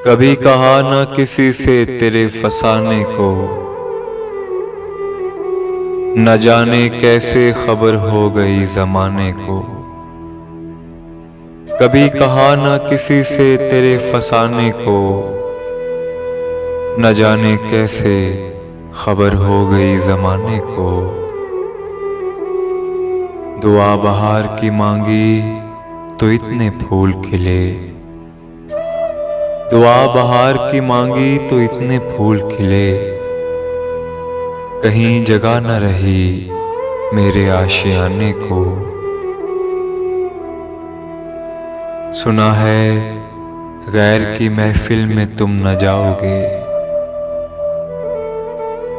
कभी कहा ना किसी से तेरे फसाने को, न जाने कैसे खबर हो गई जमाने को। कभी कहा ना किसी से तेरे फसाने को, न जाने कैसे खबर हो गई जमाने को। दुआ बहार की मांगी तो इतने फूल खिले, दुआ बहार की मांगी तो इतने फूल खिले। कहीं जगह न रही मेरे आशियाने को। सुना है गैर की महफिल में तुम न जाओगे,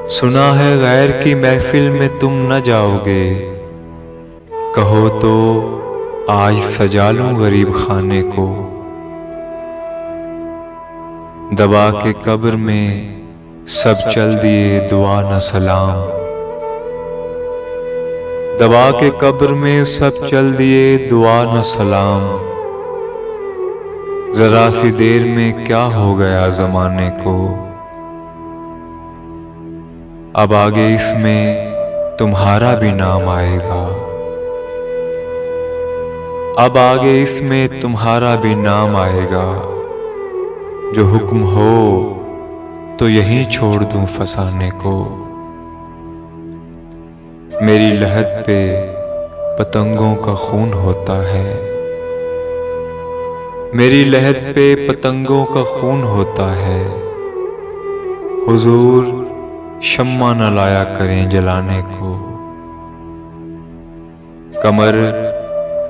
सुना है गैर की महफिल में तुम न जाओगे। कहो तो आज सजा लूं गरीब खाने को। दबा के कब्र में सब चल दिए दुआ न सलाम, दबा के कब्र में सब चल दिए दुआ न सलाम। जरा सी देर में क्या हो गया जमाने को। अब आगे इसमें तुम्हारा भी नाम आएगा, अब आगे इसमें तुम्हारा भी नाम आएगा। जो हुक्म हो तो यहीं छोड़ दूं फसाने को। मेरी लहद पे पतंगों का खून होता है, मेरी लहद पे पतंगों का खून होता है। हुजूर शम्मा न लाया करें जलाने को। कमर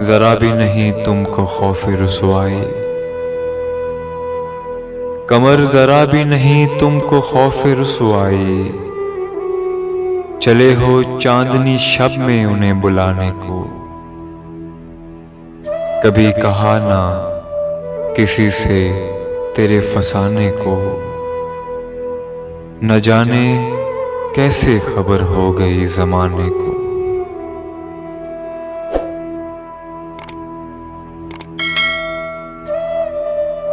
जरा भी नहीं तुमको खौफ रुसवाई, कमर जरा भी नहीं तुमको खौफ रुसवाई। चले हो चांदनी शब में उन्हें बुलाने को। कभी कहा ना किसी से तेरे फसाने को, न जाने कैसे खबर हो गई जमाने को।